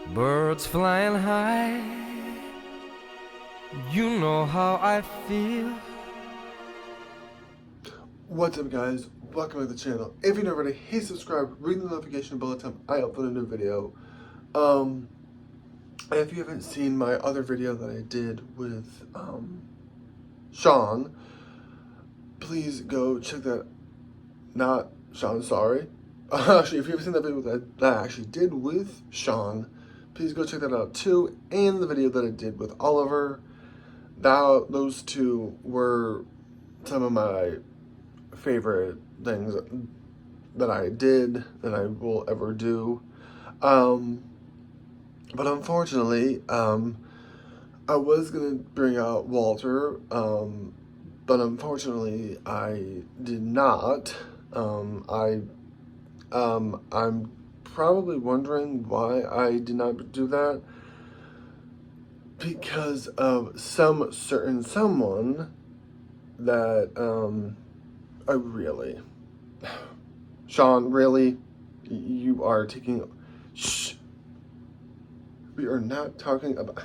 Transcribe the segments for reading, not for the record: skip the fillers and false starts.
Birds flying high, you know how I feel. What's up, guys? Welcome to the channel. If you're not already, hit subscribe, ring the notification bell time I upload a new video. And if you haven't seen my other video that I did with Shawn, please go check that. Not Shawn, sorry. Actually, if you haven't seen that video that I actually did with Shawn, please go check that out too. And the video that I did with Oliver. Those two were some of my favorite things that I did, that I will ever do. But unfortunately, I was gonna bring out Walter, but unfortunately I did not. I'm probably wondering why I did not do that. Because of some certain someone that, I really, Shawn, really, you are taking, shh, we are not talking about,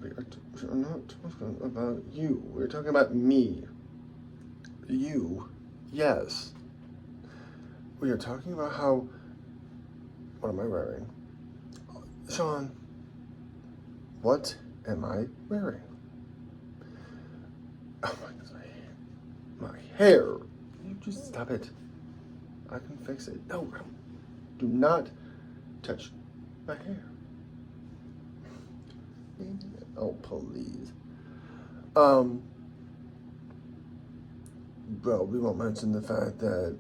we are not talking about you, we're talking about me, you, yes, we are talking about how, what am I wearing? Shawn, what am I wearing? Oh my goodness, my hair. You just stop it. I can fix it. No, do not touch my hair. Oh, please. Well, we won't mention the fact that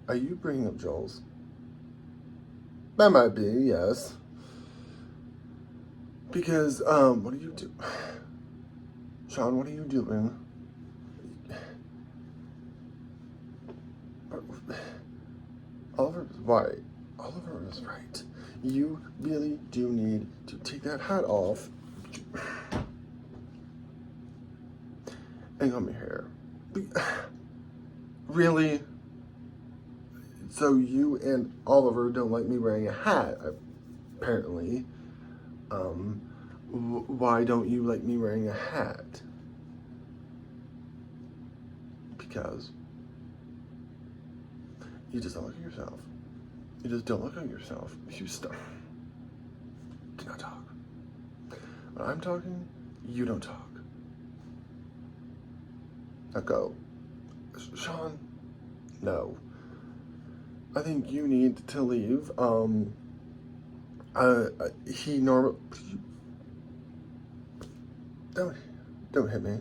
are you bringing up Joel's? That might be, yes. Because, what are you doing? Shawn, what are you doing? Oliver was right. Oliver was right. You really do need to take that hat off and comb your hair. Really? So you and Oliver don't like me wearing a hat, apparently. Why don't you like me wearing a hat? Because you just don't look at yourself. You just don't look at yourself. You stop. Do not talk. When I'm talking, you don't talk. Now go. Shawn, no. I think you need to leave. He normally... Don't hit me.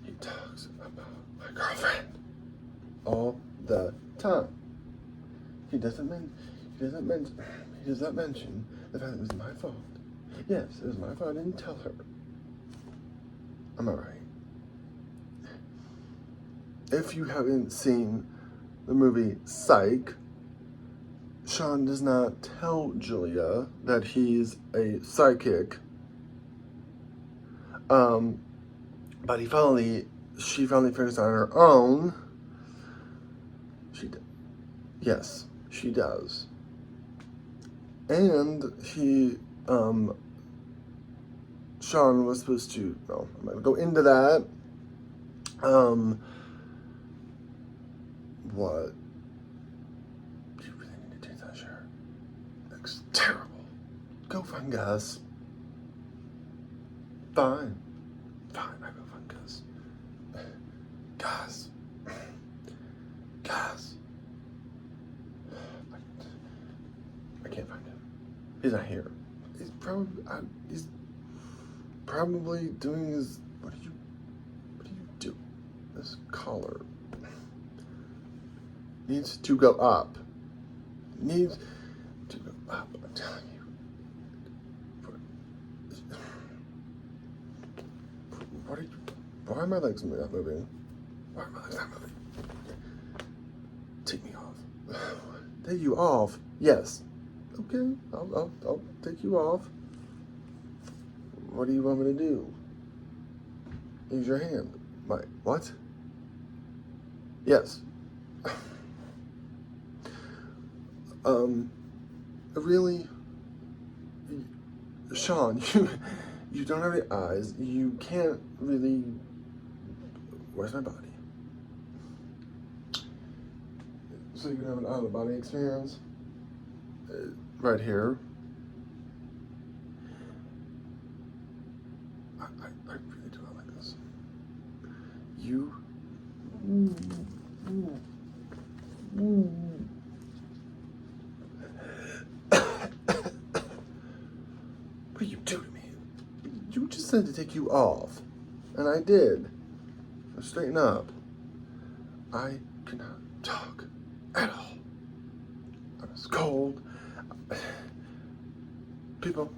He talks about my girlfriend all the time. He does not mention the fact that it was my fault. Yes, it was my fault. I didn't tell her. Am I right? If you haven't seen the movie Psych, Shawn does not tell Julia that he's a psychic. But she finally figures out on her own. Yes, she does. And Shawn was supposed to, no, I'm gonna go into that. What? You really need to change that shirt. Looks terrible. Go find Gus. Fine, I go find Gus. Gus. I can't find him. He's not here. He's probably doing his. What do you do? This collar needs to go up. Needs to go up. I'm telling you. What are you? Why are my legs not moving? Why are my legs not moving? Take me off. Take you off? Yes. Okay, I'll take you off. What do you want me to do? Use your hand. My, what? Yes. Really? Shawn, you don't have any eyes. You can't really... Where's my body? So you can have an out-of-body experience. Right here. I really do not like this. You... What are you doing to me? You just said to take you off. And I did. So straighten up. I cannot talk at all. I was cold. People,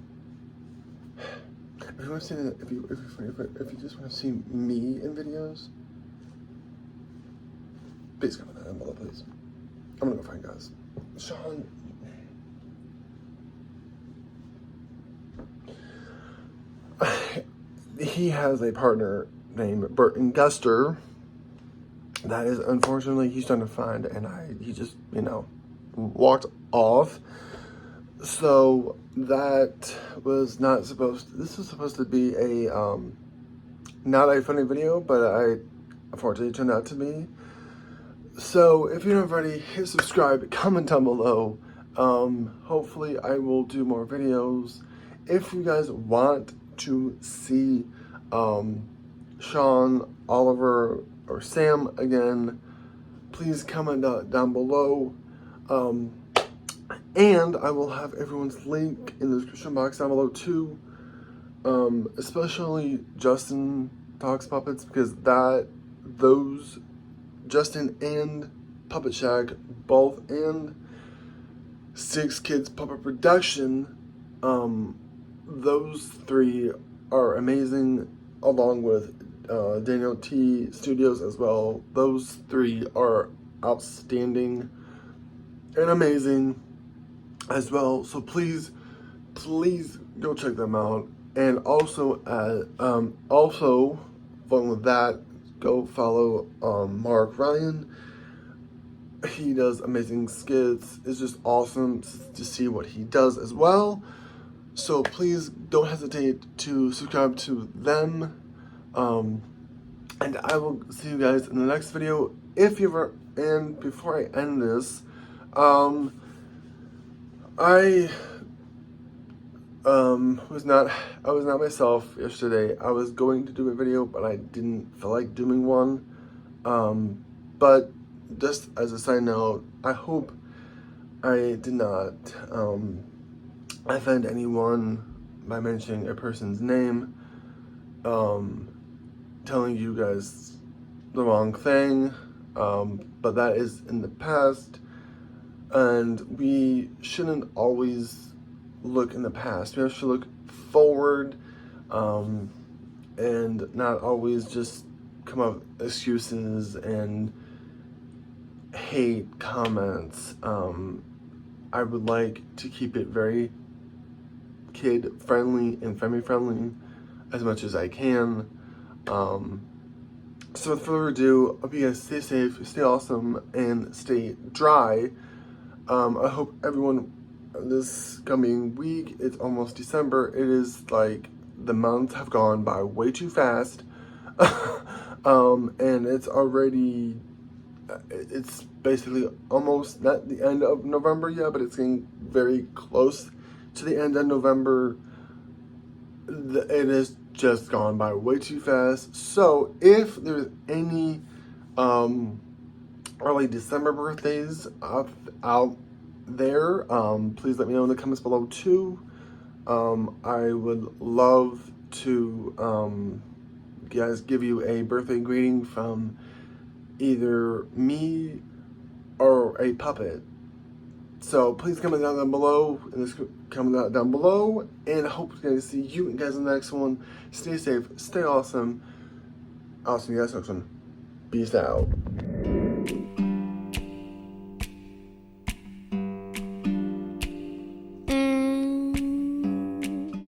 if you want to see, if you just want to see me in videos, please comment down below, please. I'm gonna go find guys. Shawn. He has a partner named Burton Guster. That is, unfortunately, he's trying to find, and he just, walked off. So that was not supposed to, this was supposed to be a, not a funny video, but unfortunately, it turned out to be. So if you haven't already, hit subscribe, comment down below. Hopefully I will do more videos. If you guys want to see Shawn, Oliver, or Sam again, please comment down below. And I will have everyone's link in the description box down below too. Especially Justin Talks Puppets, because those Justin and Puppet Shack both, and Six Kids Puppet Production, those three are amazing, along with Daniel T Studios as well. Those three are outstanding and amazing as well. So please go check them out. And also, along with that, go follow Mark Ryan. He does amazing skits. It's just awesome to see what he does as well. So please don't hesitate to subscribe to them. And I will see you guys in the next video. And before I end this, I was not myself yesterday. I was going to do a video, but I didn't feel like doing one. But just as a side note, I hope I did not offend anyone by mentioning a person's name, telling you guys the wrong thing, but that is in the past, and we shouldn't always look in the past. We have to look forward, and not always just come up with excuses and hate comments. I would like to keep it very kid friendly and family friendly as much as I can. So without further ado, I hope you guys stay safe, stay awesome, and stay dry. I hope everyone, this coming week, it's almost December. It is like the months have gone by way too fast. And it's basically almost not the end of November yet, but it's getting very close to the end of November. It has just gone by way too fast. So if there's any early December birthdays out there, please let me know in the comments below too. I would love to guys give you a birthday greeting from either me or a puppet. So please comment down below, and I hope to see you guys in the next one. Stay safe, stay awesome. I'll see you guys next one. Peace out.